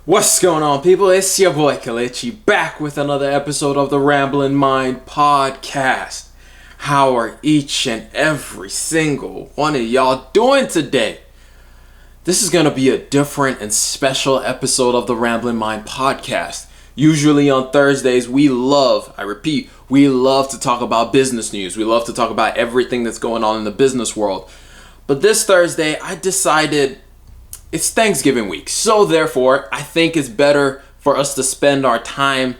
What's going on, people? It's your boy Kelechi back with another episode of the Ramblin' Mind podcast. How are each and every single one of y'all doing today? This is going to be a different and special episode of the Ramblin' Mind podcast. Usually on Thursdays, we love to talk about business news. We love to talk about everything that's going on in the business world. But this Thursday, I decided it's Thanksgiving week. So therefore, I think it's better for us to spend our time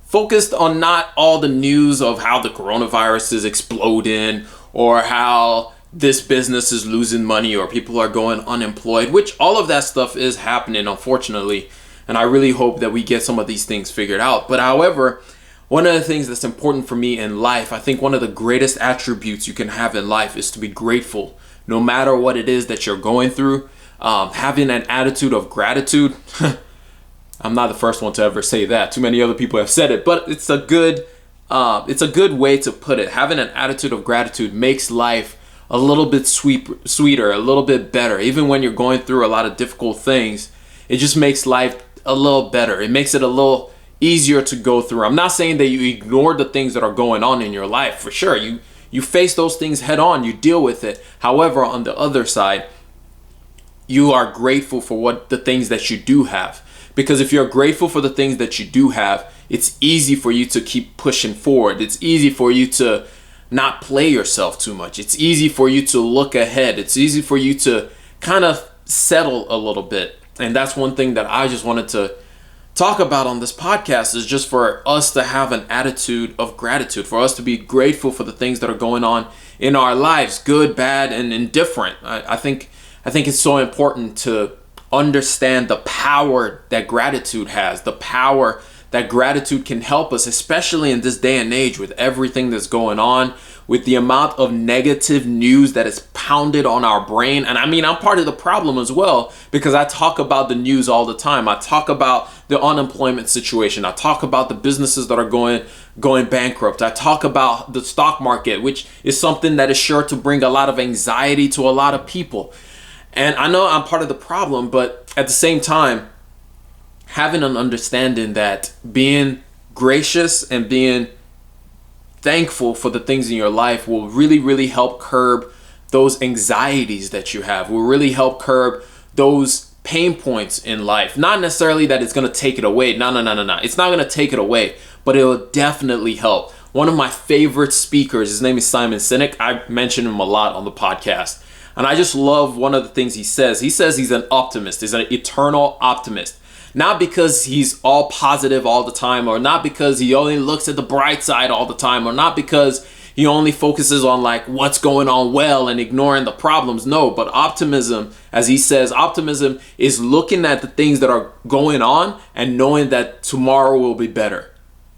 focused on not all the news of how the coronavirus is exploding or how this business is losing money or people are going unemployed, which all of that stuff is happening, unfortunately. And I really hope that we get some of these things figured out. But however, one of the things that's important for me in life, I think one of the greatest attributes you can have in life is to be grateful, no matter what it is that you're going through. Having an attitude of gratitude. I'm not the first one to ever say that. Too many other people have said it, but it's a good way to put it. Having an attitude of gratitude makes life a little bit sweeter, a little bit better. Even when you're going through a lot of difficult things, it just makes life a little better. It makes it a little easier to go through. I'm not saying that you ignore the things that are going on in your life. For sure, you face those things head on. You deal with it. However, on the other side, you are grateful for the things that you do have. Because if you're grateful for the things that you do have, it's easy for you to keep pushing forward. It's easy for you to not play yourself too much. It's easy for you to look ahead. It's easy for you to kind of settle a little bit. And that's one thing that I just wanted to talk about on this podcast, is just for us to have an attitude of gratitude, for us to be grateful for the things that are going on in our lives, good, bad, and indifferent. I think it's so important to understand the power that gratitude has, the power that gratitude can help us, especially in this day and age with everything that's going on, with the amount of negative news that is pounded on our brain. And I mean, I'm part of the problem as well, because I talk about the news all the time. I talk about the unemployment situation. I talk about the businesses that are going bankrupt. I talk about the stock market, which is something that is sure to bring a lot of anxiety to a lot of people. And I know I'm part of the problem, but at the same time, having an understanding that being gracious and being thankful for the things in your life will really, really help curb those anxieties that you have, will really help curb those pain points in life. Not necessarily that it's going to take it away. No. It's not going to take it away, but it will definitely help. One of my favorite speakers, his name is Simon Sinek. I mention him a lot on the podcast. And I just love one of the things he says. He says he's an optimist. He's an eternal optimist. Not because he's all positive all the time, or not because he only looks at the bright side all the time, or not because he only focuses on like what's going on well and ignoring the problems. No, but optimism, as he says, optimism is looking at the things that are going on and knowing that tomorrow will be better.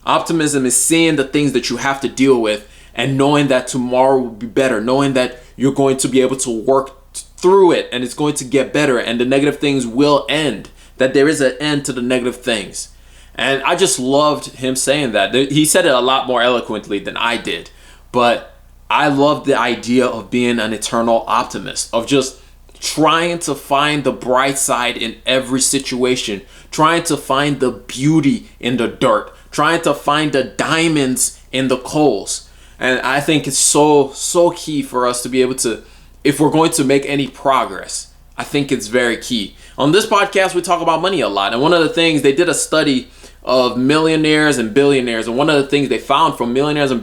Optimism is seeing the things that you have to deal with and knowing that tomorrow will be better, knowing that you're going to be able to work through it and it's going to get better and the negative things will end, that there is an end to the negative things. And I just loved him saying that. He said it a lot more eloquently than I did, but I love the idea of being an eternal optimist, of just trying to find the bright side in every situation, trying to find the beauty in the dirt, trying to find the diamonds in the coals. And I think it's so key for us to be able to, if we're going to make any progress, I think it's very key. On this podcast, we talk about money a lot. And one of the things, they did a study of millionaires and billionaires. And one of the things they found from millionaires and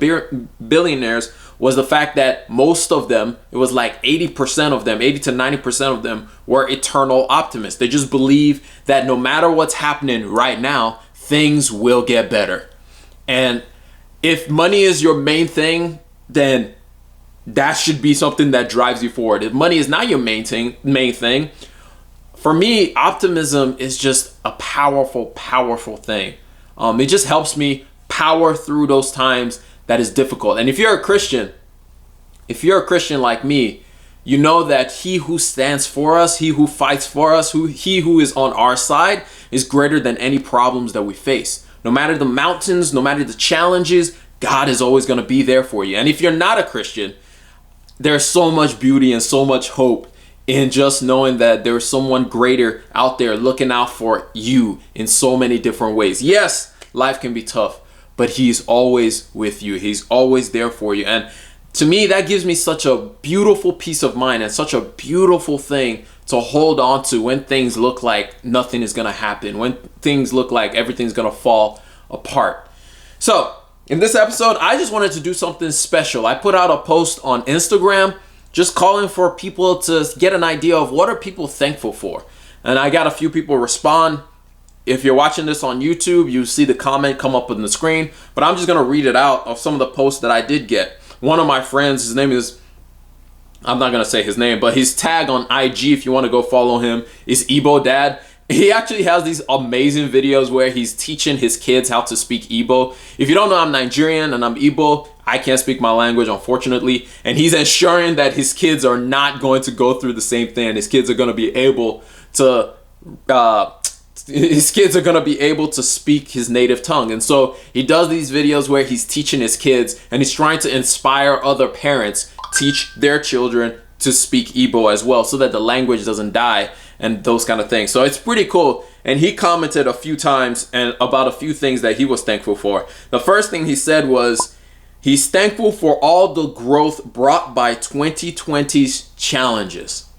billionaires was the fact that most of them, it was like 80% of them, 80 to 90% of them were eternal optimists. They just believe that no matter what's happening right now, things will get better. And if money is your main thing, then that should be something that drives you forward. If money is not your main thing, for me, optimism is just a powerful thing. It just helps me power through those times that is difficult. And if you're a Christian like me, you know that he who stands for us, he who fights for us, he who is on our side is greater than any problems that we face. No matter the mountains, no matter the challenges, God is always going to be there for you. And if you're not a Christian, there's so much beauty and so much hope in just knowing that there's someone greater out there looking out for you in so many different ways. Yes, life can be tough, but he's always with you. He's always there for you. And to me, that gives me such a beautiful peace of mind and such a beautiful thing to hold on to when things look like nothing is going to happen, when things look like everything's going to fall apart. So in this episode, I just wanted to do something special. I put out a post on Instagram just calling for people to get an idea of what are people thankful for. And I got a few people respond. If you're watching this on YouTube, you see the comment come up on the screen, but I'm just going to read it out of some of the posts that I did get. One of my friends, his name is, I'm not going to say his name, but his tag on IG, if you want to go follow him, is Igbo Dad. He actually has these amazing videos where he's teaching his kids how to speak Igbo. If you don't know, I'm Nigerian and I'm Igbo. I can't speak my language, unfortunately. And he's ensuring that his kids are not going to go through the same thing. His kids are going to be able to speak his native tongue. And so he does these videos where he's teaching his kids and he's trying to inspire other parents, teach their children to speak Igbo as well so that the language doesn't die and those kind of things. So it's pretty cool. And he commented a few times and about a few things that he was thankful for. The first thing he said was he's thankful for all the growth brought by 2020's challenges.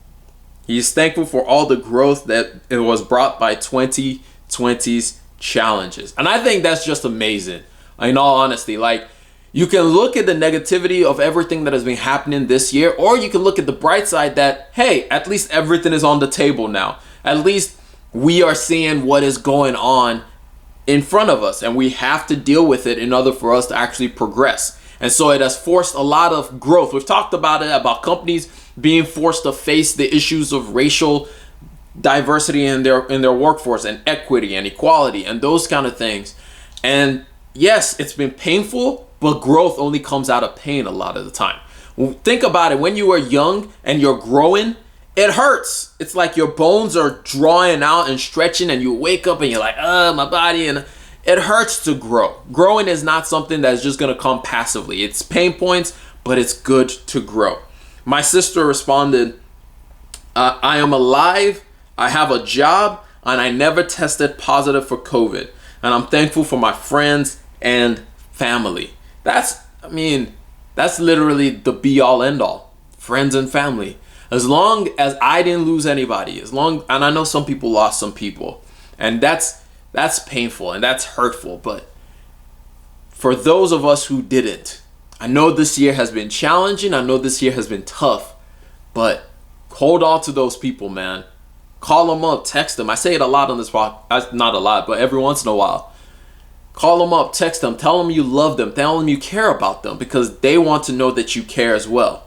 He's thankful for all the growth that it was brought by 2020's challenges. And I think that's just amazing. In all honesty, like, you can look at the negativity of everything that has been happening this year, or you can look at the bright side that, hey, at least everything is on the table now. At least we are seeing what is going on in front of us, and we have to deal with it in order for us to actually progress. And so it has forced a lot of growth. We've talked about it, about companies being forced to face the issues of racial diversity in their workforce and equity and equality and those kind of things. And yes, it's been painful, but growth only comes out of pain a lot of the time. Think about it. When you are young and you're growing, it hurts. It's like your bones are drawing out and stretching, and you wake up and you're like, my body, and it hurts to grow. Growing is not something that's just going to come passively. It's pain points, but it's good to grow. My sister responded, I am alive, I have a job, and I never tested positive for COVID. And I'm thankful for my friends and family. That's literally the be all end all. Friends and family. As long as I didn't lose anybody, and I know some people lost some people, and that's painful and that's hurtful. But for those of us who didn't, I know this year has been challenging. I know this year has been tough, but hold on to those people, man. Call them up, text them. I say it a lot on this podcast, not a lot, but every once in a while. Call them up, text them, tell them you love them, tell them you care about them, because they want to know that you care as well.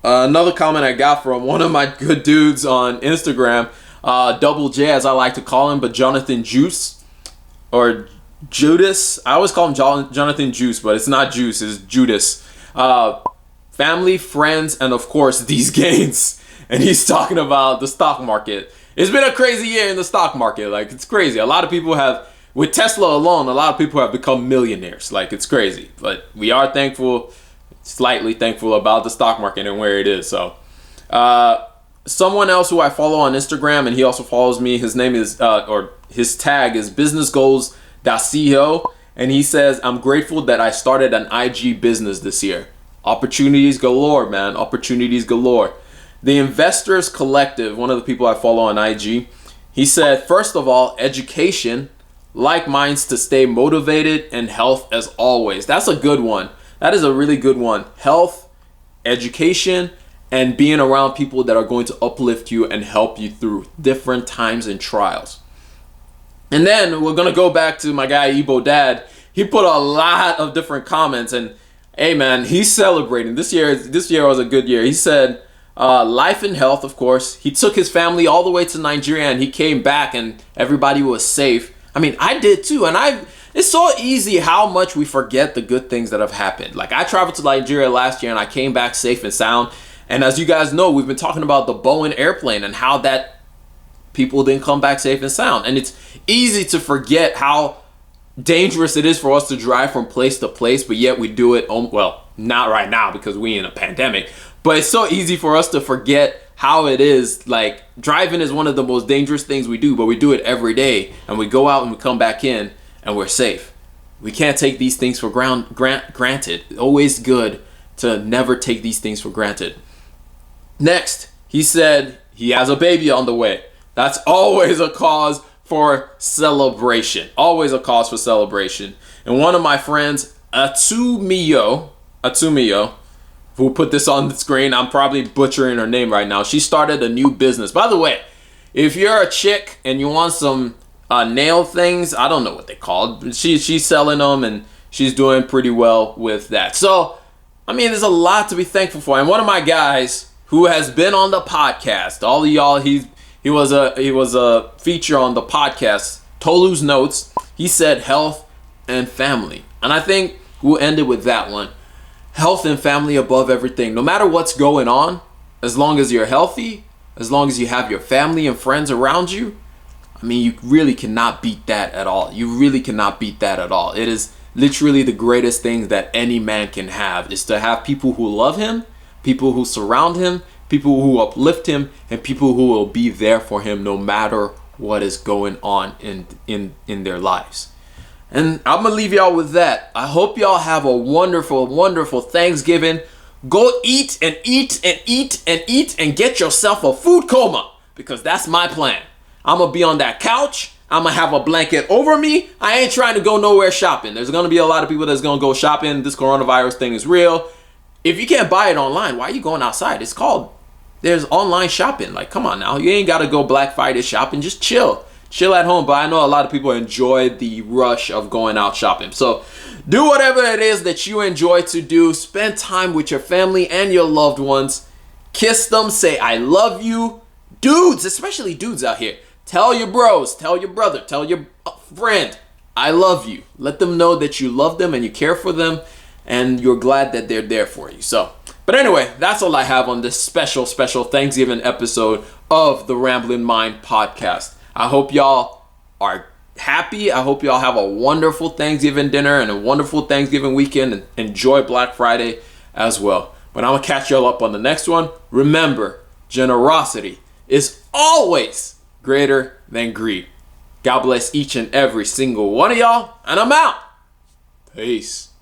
Another comment I got from one of my good dudes on Instagram, Double J as I like to call him, but Jonathan Juice, or Judas. I always call him Jonathan Juice, but it's not Juice, it's Judas. Family, friends, and of course these gains. And he's talking about the stock market. It's been a crazy year in the stock market. Like, it's crazy. A lot of people have, with Tesla alone, a lot of people have become millionaires. Like, it's crazy. But we are thankful, slightly thankful about the stock market and where it is. So, someone else who I follow on Instagram, and he also follows me, his name is, or his tag is businessgoals.co. And he says, I'm grateful that I started an IG business this year. Opportunities galore, man. Opportunities galore. The Investors Collective, one of the people I follow on IG, he said, first of all, education, like minds to stay motivated, and health as always. That's a good one. That is a really good one. Health, education, and being around people that are going to uplift you and help you through different times and trials. And then we're going to go back to my guy, Igbo Dad. He put a lot of different comments, and hey, man, he's celebrating. This year was a good year. He said, life and health, of course. He took his family all the way to Nigeria, and he came back and everybody was safe. I mean, I did too. And it's so easy how much we forget the good things that have happened. Like, I traveled to Nigeria last year and I came back safe and sound. And as you guys know, we've been talking about the Boeing airplane and how that people didn't come back safe and sound. And it's easy to forget how dangerous it is for us to drive from place to place, but yet we do it, well, not right now because we in a pandemic. But it's so easy for us to forget how it is. Like, driving is one of the most dangerous things we do, but we do it every day, and we go out and we come back in and we're safe. We can't take these things for granted. Always good to never take these things for granted. Next, he said he has a baby on the way. That's always a cause for celebration. Always a cause for celebration. And one of my friends, Atsumiyo, who put this on the screen, I'm probably butchering her name right now. She started a new business. By the way, if you're a chick and you want some nail things, I don't know what they called. She's selling them and she's doing pretty well with that. So, I mean, there's a lot to be thankful for. And one of my guys who has been on the podcast, all of y'all, he was a feature on the podcast, Tolu's Notes. He said health and family. And I think we'll end it with that one. Health and family above everything. No matter what's going on, as long as you're healthy, as long as you have your family and friends around you, I mean, you really cannot beat that at all. You really cannot beat that at all. It is literally the greatest thing that any man can have, is to have people who love him, people who surround him, people who uplift him, and people who will be there for him no matter what is going on in their lives. And I'm going to leave y'all with that. I hope y'all have a wonderful, wonderful Thanksgiving. Go eat and eat and eat and eat and get yourself a food coma, because that's my plan. I'm going to be on that couch. I'm going to have a blanket over me. I ain't trying to go nowhere shopping. There's going to be a lot of people that's going to go shopping. This coronavirus thing is real. If you can't buy it online, why are you going outside? There's online shopping. Like, come on now. You ain't got to go Black Friday shopping. Just chill. Chill at home. But I know a lot of people enjoy the rush of going out shopping. So do whatever it is that you enjoy to do. Spend time with your family and your loved ones. Kiss them. Say, I love you. Dudes, especially dudes out here. Tell your bros, tell your brother, tell your friend, I love you. Let them know that you love them and you care for them and you're glad that they're there for you. But anyway, that's all I have on this special Thanksgiving episode of the Ramblin' Mind podcast. I hope y'all are happy. I hope y'all have a wonderful Thanksgiving dinner and a wonderful Thanksgiving weekend, and enjoy Black Friday as well. But I'm going to catch y'all up on the next one. Remember, generosity is always greater than greed. God bless each and every single one of y'all, and I'm out. Peace.